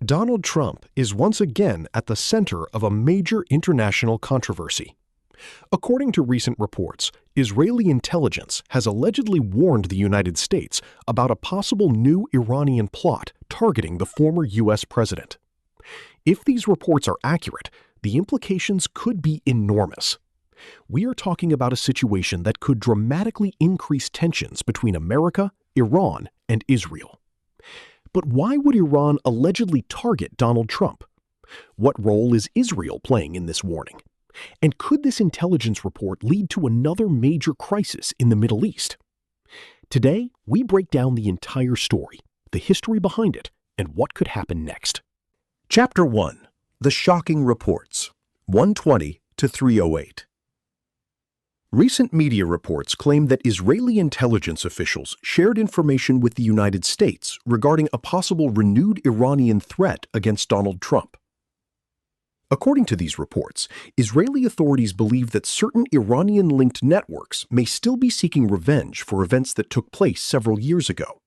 Donald Trump is once again at the center of a major international controversy. According to recent reports, Israeli intelligence has allegedly warned the United States about a possible new Iranian plot targeting the former U.S. president. If these reports are accurate, the implications could be enormous. We are talking about a situation that could dramatically increase tensions between America, Iran, and Israel. But why would Iran allegedly target Donald Trump? What role is Israel playing in this warning? And could this intelligence report lead to another major crisis in the Middle East? Today, we break down the entire story, the history behind it, and what could happen next. Chapter 1. The Shocking Reports, 120 to 308. Recent media reports claim that Israeli intelligence officials shared information with the United States regarding a possible renewed Iranian threat against Donald Trump. According to these reports, Israeli authorities believe that certain Iranian-linked networks may still be seeking revenge for events that took place several years ago.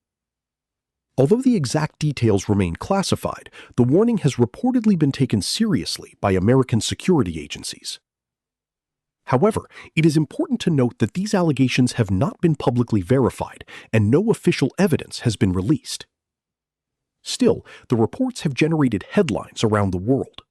Although the exact details remain classified, the warning has reportedly been taken seriously by American security agencies. However, it is important to note that these allegations have not been publicly verified and no official evidence has been released. Still, the reports have generated headlines around the world.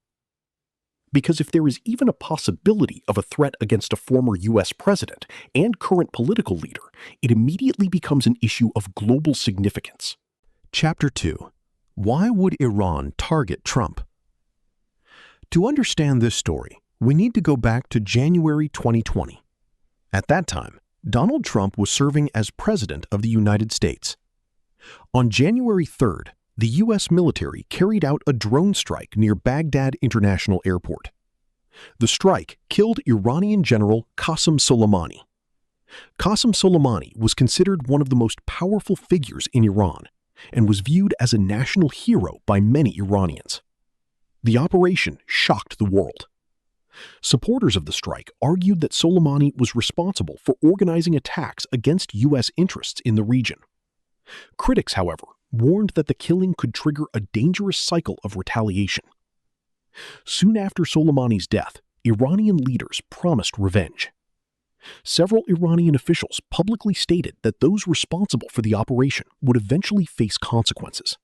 Because if there is even a possibility of a threat against a former U.S. president and current political leader, it immediately becomes an issue of global significance. Chapter 2. Why would Iran target Trump? To understand this story, we need to go back to January 2020. At that time, Donald Trump was serving as President of the United States. On January 3rd, the U.S. military carried out a drone strike near Baghdad International Airport. The strike killed Iranian General Qasem Soleimani. Qasem Soleimani was considered one of the most powerful figures in Iran and was viewed as a national hero by many Iranians. The operation shocked the world. Supporters of the strike argued that Soleimani was responsible for organizing attacks against U.S. interests in the region. Critics, however, warned that the killing could trigger a dangerous cycle of retaliation. Soon after Soleimani's death, Iranian leaders promised revenge. Several Iranian officials publicly stated that those responsible for the operation would eventually face consequences.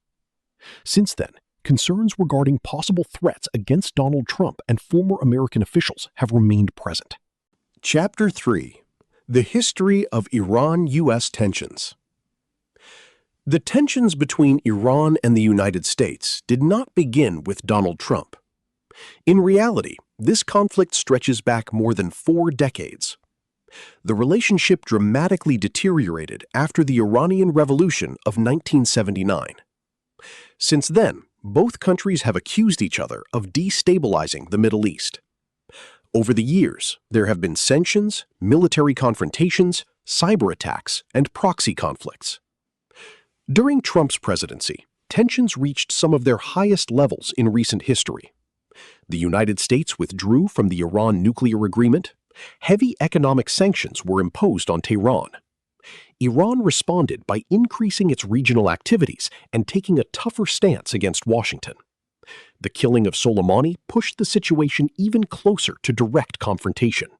Since then, concerns regarding possible threats against Donald Trump and former American officials have remained present. Chapter 3. The History of Iran-U.S. Tensions. The tensions between Iran and the United States did not begin with Donald Trump. In reality, this conflict stretches back more than 4 decades. The relationship dramatically deteriorated after the Iranian Revolution of 1979. Since then, both countries have accused each other of destabilizing the Middle East. Over the years, there have been sanctions, military confrontations, cyber attacks, and proxy conflicts. During Trump's presidency, tensions reached some of their highest levels in recent history. The United States withdrew from the Iran nuclear agreement. Heavy economic sanctions were imposed on Tehran. Iran responded by increasing its regional activities and taking a tougher stance against Washington. The killing of Soleimani pushed the situation even closer to direct confrontation.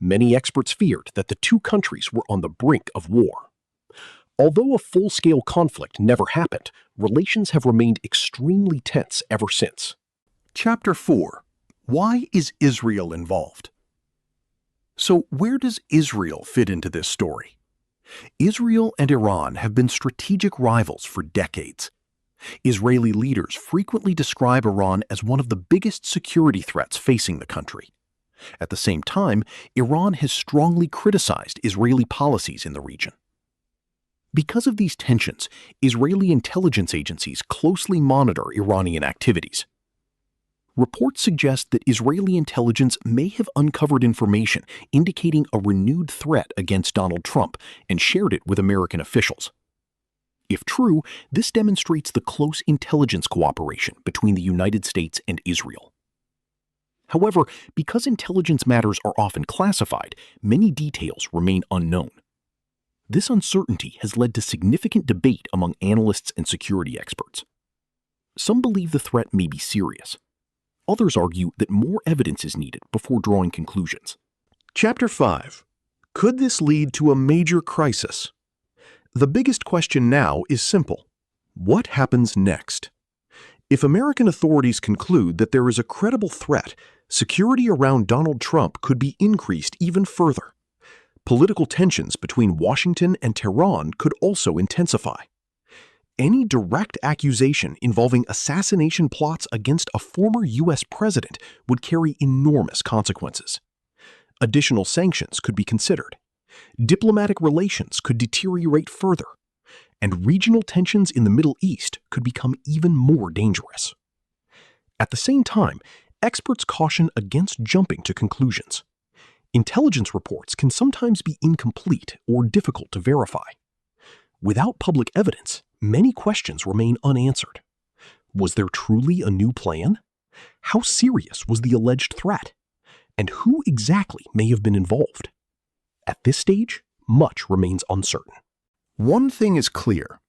Many experts feared that the two countries were on the brink of war. Although a full-scale conflict never happened, relations have remained extremely tense ever since. Chapter 4. Why is Israel involved? So where does Israel fit into this story? Israel and Iran have been strategic rivals for decades. Israeli leaders frequently describe Iran as one of the biggest security threats facing the country. At the same time, Iran has strongly criticized Israeli policies in the region. Because of these tensions, Israeli intelligence agencies closely monitor Iranian activities. Reports suggest that Israeli intelligence may have uncovered information indicating a renewed threat against Donald Trump and shared it with American officials. If true, this demonstrates the close intelligence cooperation between the United States and Israel. However, because intelligence matters are often classified, many details remain unknown. This uncertainty has led to significant debate among analysts and security experts. Some believe the threat may be serious. Others argue that more evidence is needed before drawing conclusions. Chapter 5. Could this lead to a major crisis? The biggest question now is simple. What happens next? If American authorities conclude that there is a credible threat, security around Donald Trump could be increased even further. Political tensions between Washington and Tehran could also intensify. Any direct accusation involving assassination plots against a former U.S. president would carry enormous consequences. Additional sanctions could be considered. Diplomatic relations could deteriorate further, and regional tensions in the Middle East could become even more dangerous. At the same time, experts caution against jumping to conclusions. Intelligence reports can sometimes be incomplete or difficult to verify. Without public evidence, many questions remain unanswered. Was there truly a new plan? How serious was the alleged threat? And who exactly may have been involved? At this stage, much remains uncertain. One thing is clear.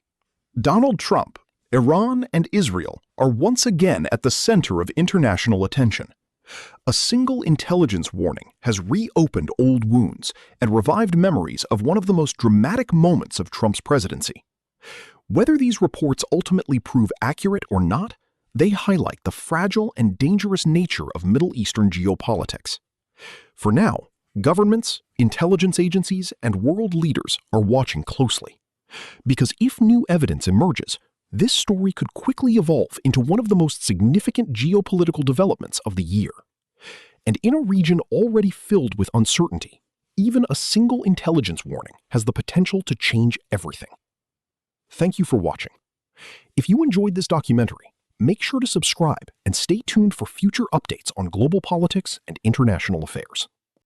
Donald Trump, Iran, and Israel are once again at the center of international attention. A single intelligence warning has reopened old wounds and revived memories of one of the most dramatic moments of Trump's presidency. Whether these reports ultimately prove accurate or not, they highlight the fragile and dangerous nature of Middle Eastern geopolitics. For now, governments, intelligence agencies, and world leaders are watching closely. Because if new evidence emerges, this story could quickly evolve into one of the most significant geopolitical developments of the year. And in a region already filled with uncertainty, even a single intelligence warning has the potential to change everything. Thank you for watching. If you enjoyed this documentary, make sure to subscribe and stay tuned for future updates on global politics and international affairs.